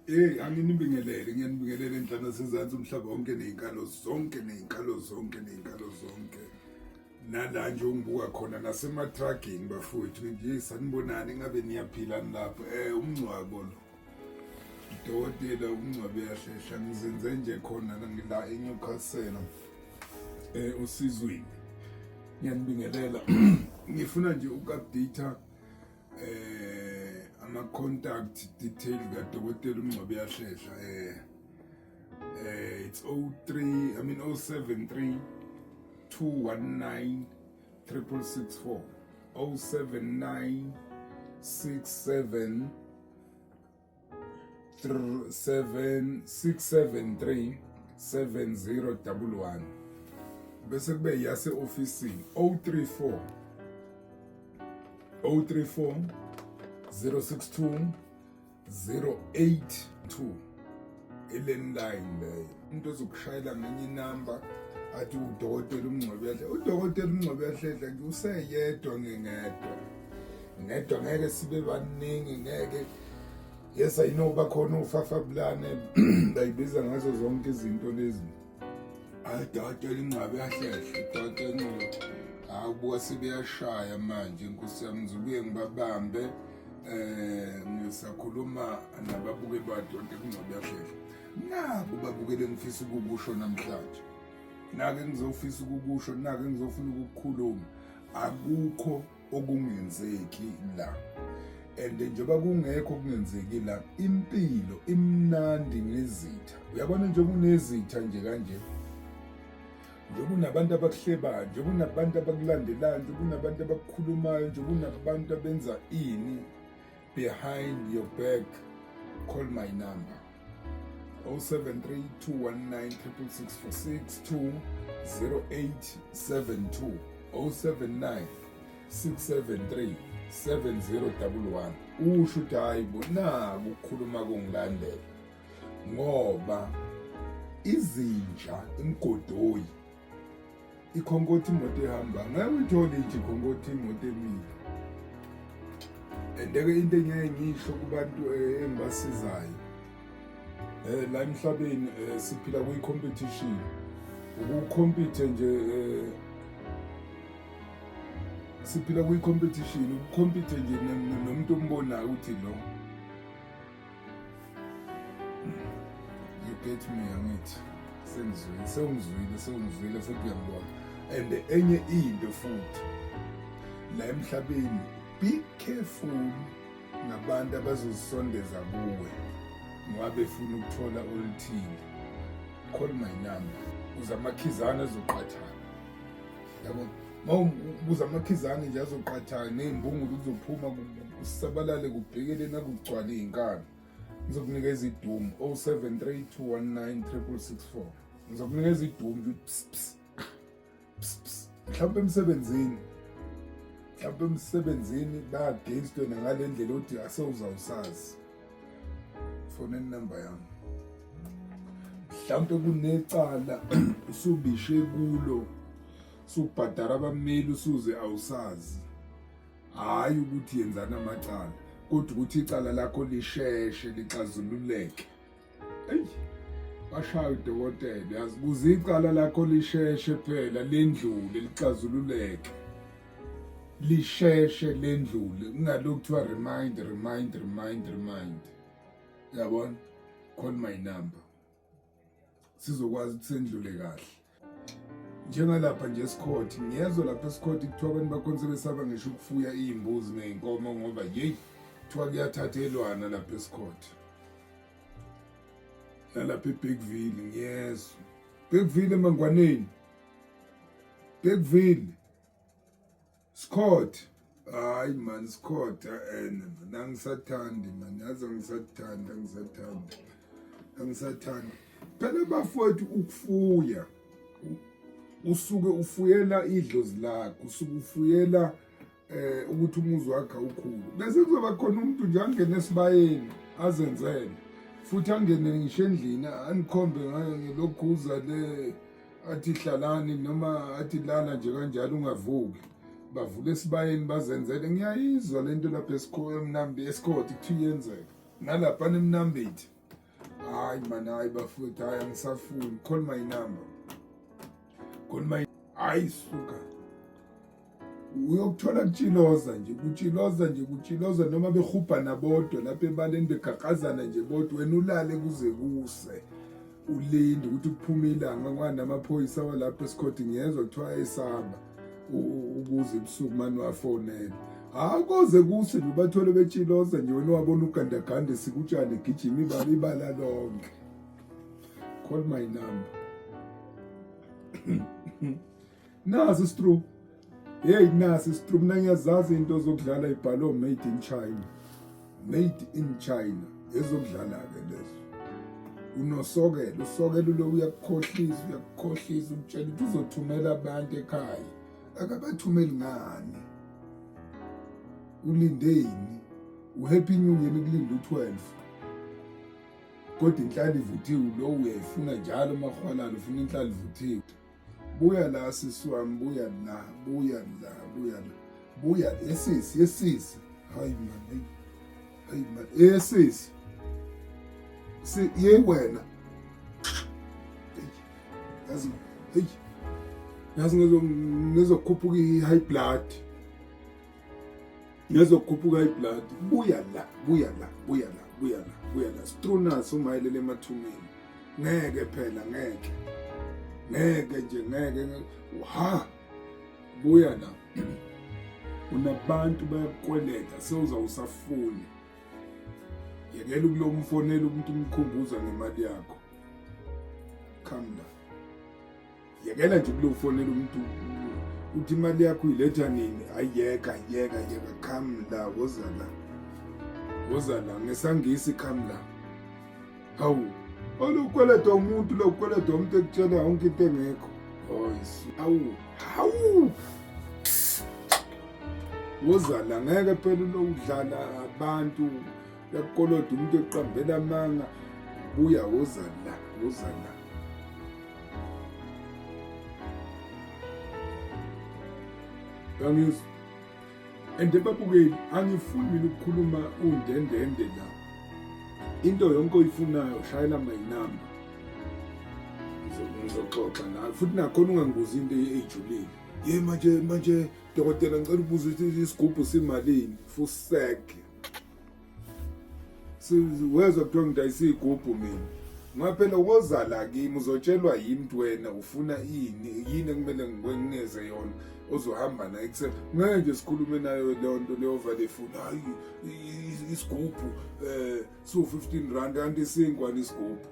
Anginibingelele, ngiyanibingelela enhlana sezantsi umhlaba wonke ney'nkalo zonke. Nala nje ungibuka khona nasematragini bafowethu nje sanibonani ngabe niyaphila nilapho. Umngcwabo lo. Udokotela umngcwabo uyahlehla ngizenze nje khona ngila eNewcastle. Usizweni. Ngiyanibingelela. Ngifuna nje uku-update ama-contact detail kadokotela umngcwabo uyahlehla. It's 073 219 664 079 67 673 7011 bese kube yase ofisini 034 062 082 landline leyo. Umuntu ozokushayela ngenye inamba athi udokotela umngcwabo uyahlehla. Udokotela umngcwabo uyahlehla useyedwa ngedwa ngeke sibe baningi ngeke. Yes, I know bakhona ufafabulane bayibiza ngazo zonke izinto lezi. Udokotela umngcwabo uyahlehla. Udokotela umngcwabo akubuka sebeyashaya manje inkosi yami ngizobuye ngibabambe. Ngisakhuluma nababukeli badokotela umngcwabo uyahlehla. Naku babukele ngifisa ukukusho namhlanje. Nake ngizofisa ukukusho, nake ngizofuna ukukhuluma. Akukho okungenzeki la. And njengoba kungekho okungenzeki la, impilo imnandi ngezitha. Uyabona nje kunezitha nje kanje. Nje kunabantu abakuhlebayo, nje kunabantu abakulandelayo, nje kunabantu abakukhulumayo, nje kunabantu abenza ini behind your back. Call my number 073 219 664 62 0872 079 673 7011. Usho ukuthi hayi bo naku ukukhuluma kongilandela ngoba izinja imgodoyi ikhonkotha imoto ehamba ngeke uyithole nje ikhonkotha imoto emile. Endeke into engeke ngisho kubantu engibasizayo la emhlabeni siphila kwi-competition. Ukukompete nje siphila kwi-competition, ukukompete nje nomuntu ombonayo ukuthi lo. You get me angithi sengizwile sekuyangibona. And enye into futhi la emhlabeni, be careful nabantu abazosondeza kuwe ngoba befuna ukuthola oluthile. Call my number. Uzamakhizana azoqathana. Yabo uzamakhizana nje azoqathana nezimbungulu kuzophuma kusabalale kubhekele nakugcwala izinkani. Ngizokunikeza idumo 073 219 664. Ngizokunikeza idumo mhlawumbe emsebenzini ba-against wena ngale ndlela othi asewuzawusazi. Fone number yami. Mhlawumbe kunecala usubishe kulo subhadara abameli usuze awusazi. Hayi ukuthi yenzana amacala kodwa ukuthi icala lakho lisheshe lixazululeke. Bashaya udokotela yazi kuze icala lakho lisheshe phela lendlule lixazululeke. Lisheshe lendlule kungalokhu kuthiwa remind. Yabona, call my number. Sizokwazi ukuthi sendlule kahle. Njengalapha nje eScott, ngiyezwa lapha eScott kuthiwa abantu bakhonse besaba ngisho ukufuya izimbuzi nezinkomo ngoba kuthiwa kuyathathelwana lapha eScott. Lapha eBigville ngiyezwa. Bigville eMangwaneni. Bigville. Scott. Hayi man Scott nangisathandi man yazi angisathandi. Phela bafowethu ukufuya. Usuke ufuyela idlozi lakho, usuke ufuyela ukuthi umuzi wakhe ukhulu. Bese kuzoba khona umuntu nje angene esibayeni azenzele. Futhi angene ngisho endlini anikhombe ngilokhuza le athi hlalani noma athi lala nje kanjalo ungavuki. Bavule esibayeni bazenzele. Ngiyayizwa lento lapha eScott kuthiwa iyenzeka. Nalapha eMnambithi hayi man, hayi bafowethu, hayi angisafuni, call my number, call my, hayi suka. Uyokuthola kutshiloza noma behubha nabodwa lapha ebaleni begaqazana nje bodwa, wena ulale kuze kuse ulinde ukuthi kuphume ilanga kwanamaphoyisa walapha esikhodi. Ngiyezwa kuthiwa esaba ukuze ebusuku mani wafonela, koze kuse nje ubathole betshiloza nje, wena wabona ugandagande sikutshane gijima ibala lonke. Call my number. Nasi Stroop, hey nasi Stroop, nangiyazazi into zokudlala ibhalo made in China, made in China ezokudlala-ke lezo. Unosokelo, usokelo lo uyakukhohlisa utshela ukuthi uzothumela abantu ekhaya, akabathumeli ngani, ulindeni, uhappy new year kulinda u-12, kodwa inhlala ivuthiwe lo uyayifuna njalo mahwalala, ufuna inhlala ivuthiwe. Buya la sisi wami, buya yesisi, hayi man, yesisi, ye wena, yazi ngezokhuphuka i-high blood, buya la, Strunas umayelele emathumeni, ngeke phela, ngeke nje, buya la. Unabantu bayakukweleta, sewuzawusafuni. Yekela ukulo mfonela umuntu umkhumbuza ngemali yakho, calm down. Yekela nje ukulo mfonela umuntu uthi imali yakho uyiletha nini, ayeka, calm down, woza la, ngesangisi calm down. Hawu, olukweleta umuntu ekutshela yonke into engekho. Hawu, woza la, ngeke phela ulokudlala abantu, yakukoloda umuntu eqambela amanga. Buya, woza la. Angizwa, and babukeli, angifuni mina ukukhuluma undendende la. Into yonke oyifunayo shayela my number, ngizoxoxa nawe, futhi nakhona ungangibuza into ejulile. Ye manje dokotela, ngicela ubuze ukuthi isigubhu simalini, fuseke. Wezwa kuthiwa ngidayisa iy'gubhu mina, ngaphela woza la kimi, uzotshelwa yimi ukuthi wena ufuna yini ekumele ngikweneze yona, ozohamba nayo ekuseni. Ngeke nje sikhulume nayo leyo nto leyo vale ifuna, hayi isigubhu su-R15 kanti isinkwane isigubhu.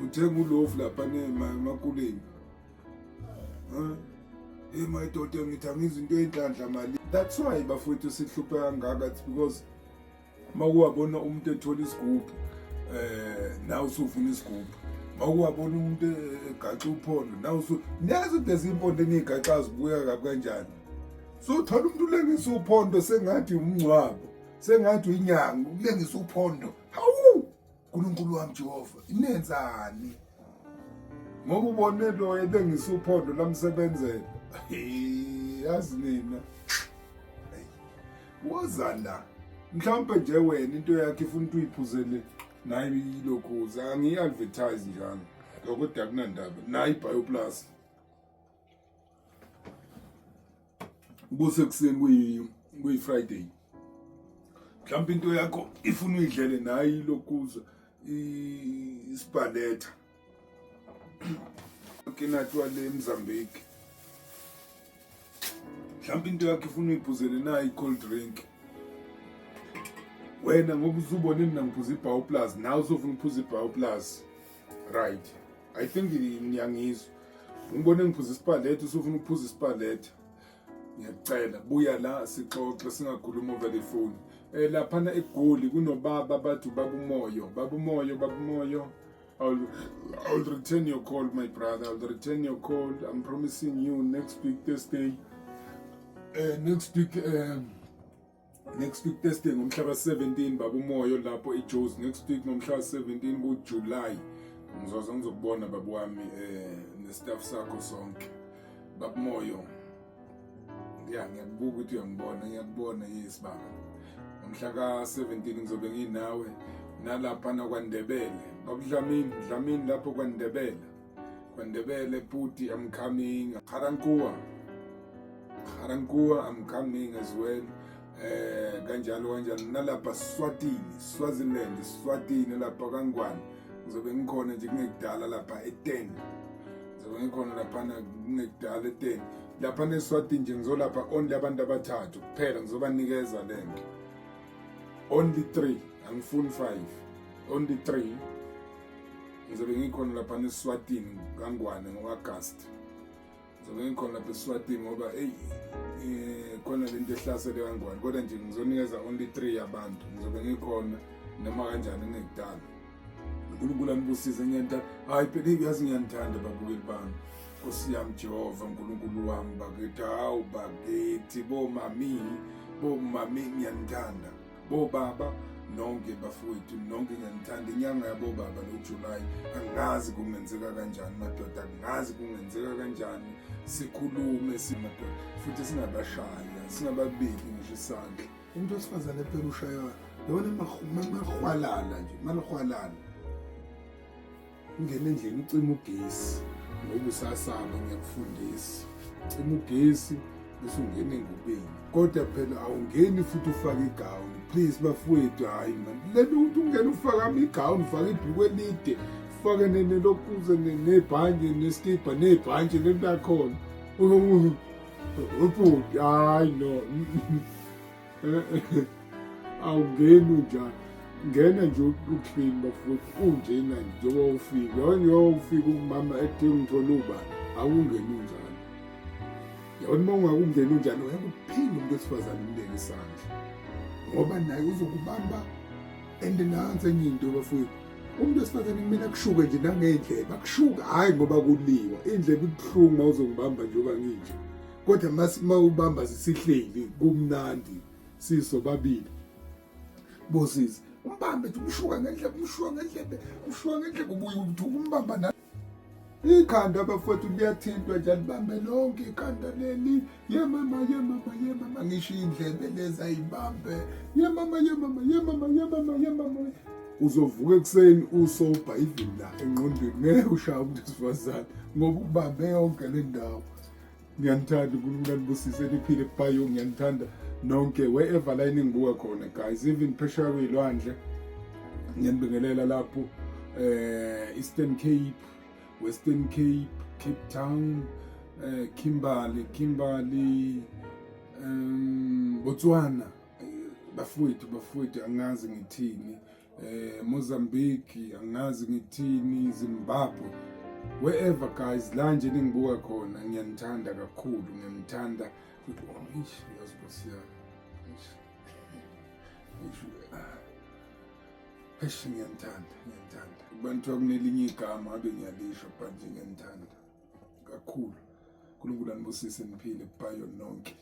Uthenga ulofu lapha emakuleni. Madoda, ngithi angizi into ey'nhlanhla mali. That's why bafowethu sihluphe kangaka, it's because mawuwabona umuntu ethola isigubhu, nawe usufuna isigubhu. Mawuwabona umuntu egaxa uphondo, nawe niyazi ukuthi lezi impondo eniy'gaxa zibuya kabi kanjani. So thola umuntu ulengisa uphondo sengathi umngcwabo, sengathi inyanga, ulengisa uphondo. Hawu, Nkulunkulu wami Jehova, inenzani? Ngoba ubone lo elengisa uphondo lamsebenzela, yazi nina, woza la. Mhlawumbe nje wena into yakhe ifuna ukuthi uyiphuzele nayo ilokhuza, angiyi-advertise njalo, kodwa akunandaba, nayo iBioplus. Kusekuseni kuyi-Friday, mhlawumbe into yakho ifuna uyidlele nayo ilokhuza, ispaletha kinatwa le Mozambique. Mhlawumbe into yakho ifuna uyiphuzele nayo i-cold drink. Wena ngoba usubone mina ngiphuza iBioplus, nawe usufuna ukuphuza iBioplus, right? I think ngiyangizwa. Ngibone ngiphuza ispaletha, usufuna ukuphuza ispaletha. Ngiyacela buya la sixoxe, singakhuluma over the phone. Laphana eGoli kunobaba bathi babumoyo. I'll return your call, my brother. I'll return your call. I'm promising you next week Thursday. Next week Thursday ngomhla ka-17 babumoyo lapho eJozi. Next week ngomhla ka-17 kuJuly ngizokubona babu wami nestaff sakho sonke babumoyo. Ngiyakubuka ukuthi uyangibona, ngiyakubona yes baba. Ngomhla ka-17 ngizobe nginawe nalapha naKwaNdebele Dlamini lapho KwaNdebele Puti, I'm coming. Garankuwa I'm coming as well. Kanjalo nalapha Swazini lapha kaNgwane ngizobe ngikhona nje kungekudala lapha e10. Ngizobe ngikhona lapha kungekudala e10. Lapha neSwatini nje ngizolapha only abantu abathathu kuphela, ngizobanikeza lento. Only 3, angifuni 5. Only 3. Ngizobe ngikhona lapha neSwatini kaNgwane ngoAugust. Ngizobe ngikhona lapha eSwatini ngoba khona lento ehlasele kaNgwane, kodwa nje ngizonikeza only 3 yabantu. Ngizobe ngikhona noma kanjani ngekudala. uNkulunkulu anibusise ngiyanta. Hayi phela yazi ngiyanithanda babukeli bami. Nkosi yami Jehova, uNkulunkulu wami bakithi, hawu bakithi, bomami ngiyanithanda, bobaba nonke bafowethu nonke ngiyanithanda. Inyanga yabobaba noJulayi angazi kungenzeka kanjani madoda, angazi kungenzeka kanjani. Sikhulume simadoda futhi singabashaya, singababiki ngisho isandla. Umuntu wesifazane phela ushaya yona mahwalala nje, malihwalala ungena endlini ucima ugesi ngoba usasaba. Ngiyakufundisa, cima ugesi bese ungena engubeni, kodwa phela awungeni futhi ufake igawuni. Please bafowethu, hayi man, lento ukuthi ungena ufaka igawuni, ufake ibhulukwe elide, ufake nelokhuze nebhanje neskipa nebhanje lento yakhona. Ubhuti, hayi no. Awungeni unjani, ngena nje uclean bafowethu, unjena njengoba ufika. Ufika umama edinga ngithola ubani, awungeni unjani. Yabona uma ungakungeni unjani uyakuphila umuntu wesifazane umbeke isandla, ngoba naye uzokubamba. And nansi enye into bafowethu, umuntu wesifazane kumele akushuke nje nangendlebe, akushuka hayi ngoba kuliwa. Indlebe ibuhlungu uma uzongibamba njengoba nginje, kodwa uma ubamba zisihleli kumnandi sisobabili. Bosisi umbambe nje, umshuka ngendlebe, ubuye uthi umbamba na ikhanda bafowethu liyathintwa nje, libambe lonke ikhanda leli. Yemama ngisho indlebe lezi ayibambe. Yemama uzovuka ekuseni usobha even la engqondweni, ngeke ushaya umuntu wesifazane ngoba ubambe yonke le ndawo. Ngiyanithanda, uNkulunkulu anibusise, niphile kubayo. Ngiyanithanda nonke wherever la ningibuka khona guys, even phesheya kwey'lwandle ngiyanibingelela lapho Eastern Cape, Western Cape, Cape Town, Kimberley, Botswana. Bafowethu angazi ngithini, Mozambique angazi ngithini, Zimbabwe, wherever guys, la nje ningibuka khona. Ngiyanithanda kakhulu, ngiyanithanda. Ngiyanithanda. Kubantu akunelinye igama abe ngiyalisho, but nje ngiyanithanda kakhulu. uNkulunkulu anibusise, niphile kubayo nonke.